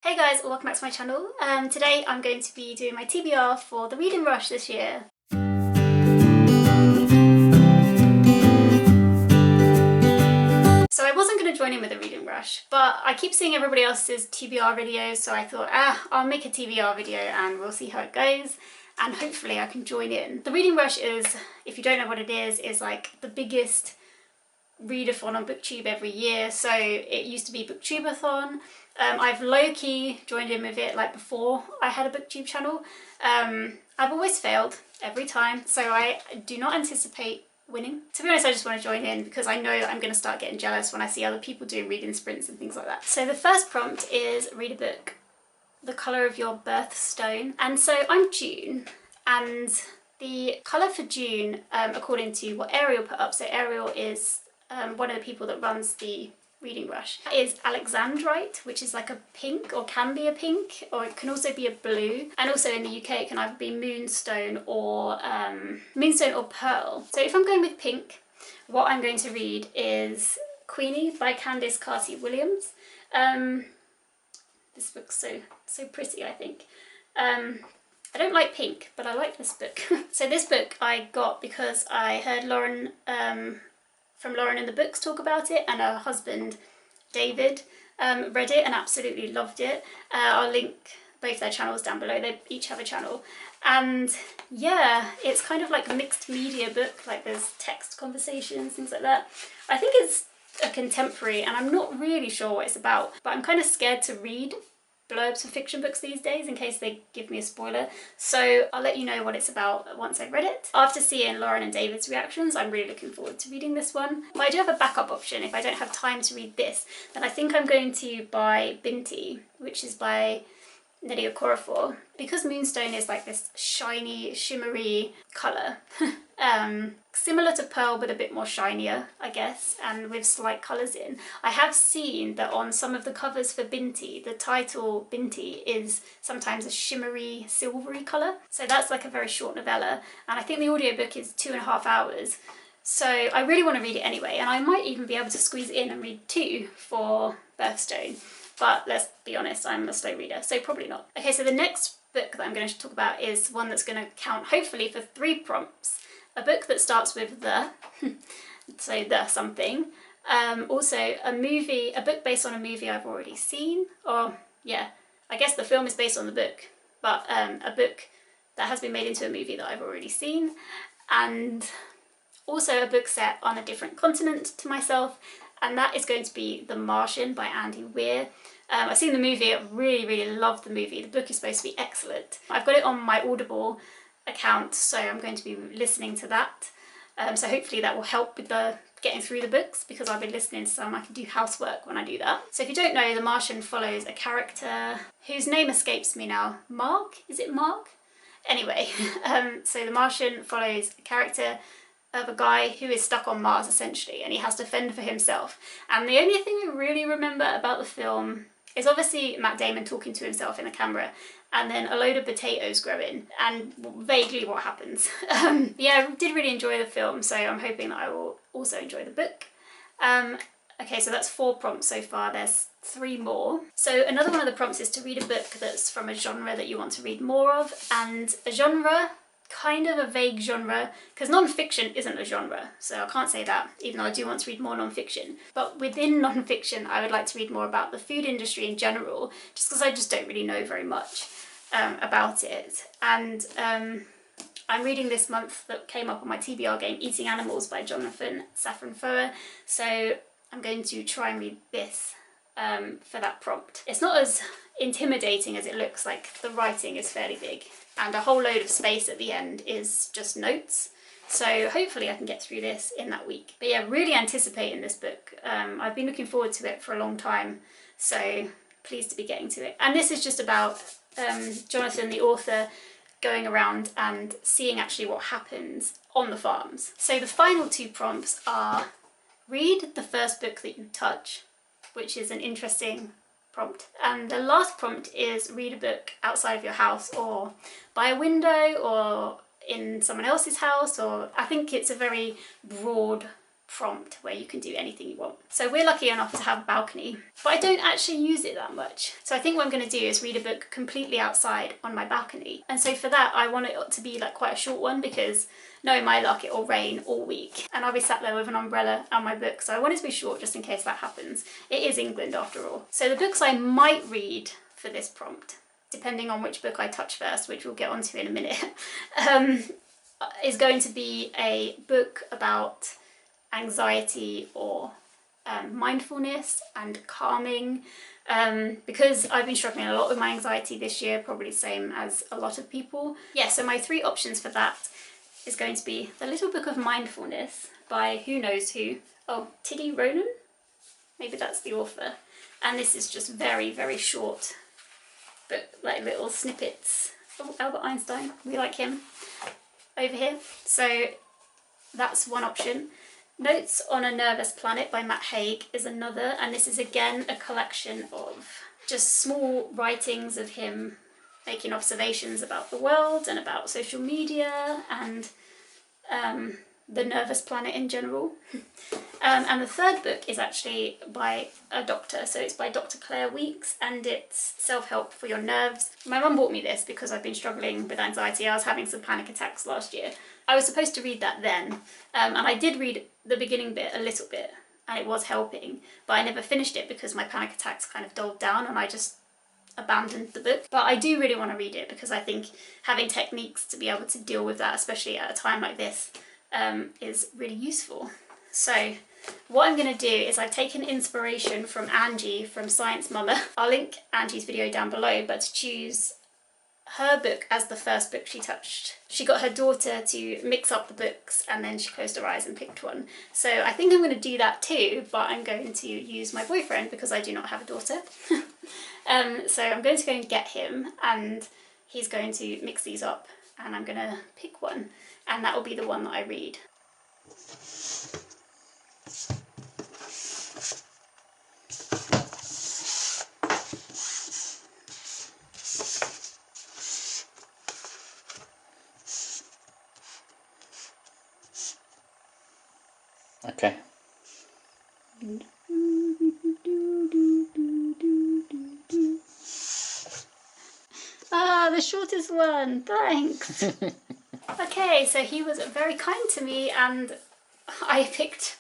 Hey guys, welcome back to my channel. Today I'm going to be doing my TBR for the Reading Rush this year. So I wasn't going to join in with the Reading Rush, but I keep seeing everybody else's TBR videos, so I thought, I'll make a TBR video and we'll see how it goes, and hopefully I can join in. The Reading Rush is, if you don't know what it is like the biggest readathon on BookTube every year. So it used to be BookTubeathon. I've low-key joined in with it like before I had a BookTube channel. I've always failed every time, so I do not anticipate winning. To be honest, I just want to join in because I know that I'm going to start getting jealous when I see other people doing reading sprints and things like that. So the first prompt is read a book the colour of your birthstone. And so I'm June, and the colour for June, according to what Ariel put up, so Ariel is one of the people that runs the Reading Rush, is alexandrite, which is like a pink, or can be a pink, or it can also be a blue. And also in the UK it can either be moonstone or pearl. So if I'm going with pink, what I'm going to read is Queenie by Candice Carty-Williams. This book's so pretty, I think. I don't like pink, but I like this book. So this book I got because I heard Lauren from Lauren in the Books talk about it, and her husband David read it and absolutely loved it. I'll link both their channels down below. They each have a channel, and yeah, it's kind of like a mixed media book, like there's text conversations, things like that. I think it's a contemporary, and I'm not really sure what it's about, but I'm kind of scared to read blurbs for fiction books these days in case they give me a spoiler, so I'll let you know what it's about once I've read it. After seeing Lauren and David's reactions, I'm really looking forward to reading this one. But I do have a backup option if I don't have time to read this. Then I think I'm going to buy Binti, which is by Nnedi Okorafor. Because moonstone is like this shiny, shimmery colour, similar to pearl but a bit more shinier, I guess, and with slight colours in. I have seen that on some of the covers for Binti, the title Binti is sometimes a shimmery, silvery colour. So that's like a very short novella, and I think the audiobook is 2.5 hours. So I really want to read it anyway, and I might even be able to squeeze it in and read 2 for Birthstone. But let's be honest, I'm a slow reader, so probably not. Okay, so the next book that I'm going to talk about is one that's going to count, hopefully, for 3 prompts. A book that starts with the, so the something. Also a book based on a movie I've already seen, or yeah, I guess the film is based on the book, but a book that has been made into a movie that I've already seen, and also a book set on a different continent to myself, and that is going to be The Martian by Andy Weir. I've seen the movie, I really loved the movie. The book is supposed to be excellent. I've got it on my Audible account, so I'm going to be listening to that. So hopefully that will help with the getting through the books, because I've been listening to some. I can do housework when I do that. So if you don't know, The Martian follows a character whose name escapes me now. Mark? Is it Mark? Anyway, so The Martian follows a character of a guy who is stuck on Mars, essentially, and he has to fend for himself. And the only thing I really remember about the film is obviously Matt Damon talking to himself in the camera, and then a load of potatoes growing, and vaguely what happens. Yeah, I did really enjoy the film, so I'm hoping that I will also enjoy the book. Okay, so that's 4 prompts so far. There's 3 more. So another one of the prompts is to read a book that's from a genre that you want to read more of, and a genre, kind of a vague genre, because non-fiction isn't a genre, so I can't say that, even though I do want to read more non-fiction. But within non-fiction, I would like to read more about the food industry in general, just because I just don't really know very much about it. And I'm reading this month, that came up on my TBR game, Eating Animals by Jonathan Safran Foer, so I'm going to try and read this for that prompt. It's not as intimidating as it looks, like the writing is fairly big, and a whole load of space at the end is just notes. So hopefully I can get through this in that week. But yeah, really anticipating this book. I've been looking forward to it for a long time, so pleased to be getting to it. And this is just about Jonathan, the author, going around and seeing actually what happens on the farms. So the final 2 prompts are read the first book that you touch, which is an interesting prompt, and the last prompt is read a book outside of your house, or by a window, or in someone else's house, or I think it's a very broad prompt where you can do anything you want. So we're lucky enough to have a balcony, but I don't actually use it that much. So I think what I'm going to do is read a book completely outside on my balcony. And so for that, I want it to be like quite a short one, because knowing my luck, it will rain all week and I'll be sat there with an umbrella and my book. So I want it to be short just in case that happens. It is England after all. So the books I might read for this prompt, depending on which book I touch first, which we'll get onto in a minute, is going to be a book about anxiety or mindfulness and calming, because I've been struggling a lot with my anxiety this year, probably same as a lot of people. Yeah, so my 3 options for that is going to be The Little Book of Mindfulness by who knows who. Oh, Tiddy Ronan? Maybe that's the author. And this is just very, very short, but like little snippets. Oh, Albert Einstein, we like him over here. So that's one option. Notes on a Nervous Planet by Matt Haig is another, and this is again a collection of just small writings of him making observations about the world and about social media and the nervous planet in general. And the third book is actually by a doctor, so it's by Dr. Claire Weeks, and it's Self-Help for Your Nerves. My mum bought me this because I've been struggling with anxiety. I was having some panic attacks last year. I was supposed to read that then, and I did read the beginning bit a little bit, and it was helping, but I never finished it because my panic attacks kind of dulled down and I just abandoned the book. But I do really want to read it because I think having techniques to be able to deal with that, especially at a time like this, is really useful. So what I'm going to do is I've taken inspiration from Angie from Science Mama. I'll link Angie's video down below, but to choose her book as the first book she touched. She got her daughter to mix up the books and then she closed her eyes and picked one. So I think I'm going to do that too, but I'm going to use my boyfriend because I do not have a daughter. So I'm going to go and get him and he's going to mix these up and I'm going to pick one and that will be the one that I read. Okay. Ah, the shortest one, thanks. Okay, so he was very kind to me and I picked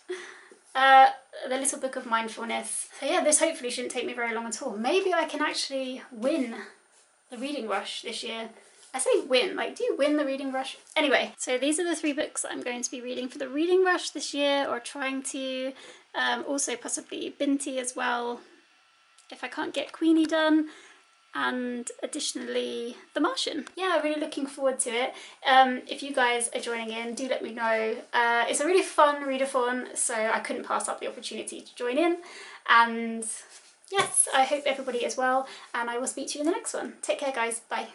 The Little Book of Mindfulness. So yeah, this hopefully shouldn't take me very long at all. Maybe I can actually win the reading rush this year. I say win, like do you win the reading rush? Anyway, so these are the 3 books that I'm going to be reading for the reading rush this year, or trying to, also possibly Binti as well, if I can't get Queenie done, and additionally The Martian. Yeah, really looking forward to it. If you guys are joining in, do let me know. It's a really fun readathon, so I couldn't pass up the opportunity to join in, and yes, I hope everybody is well, and I will speak to you in the next one. Take care guys, bye.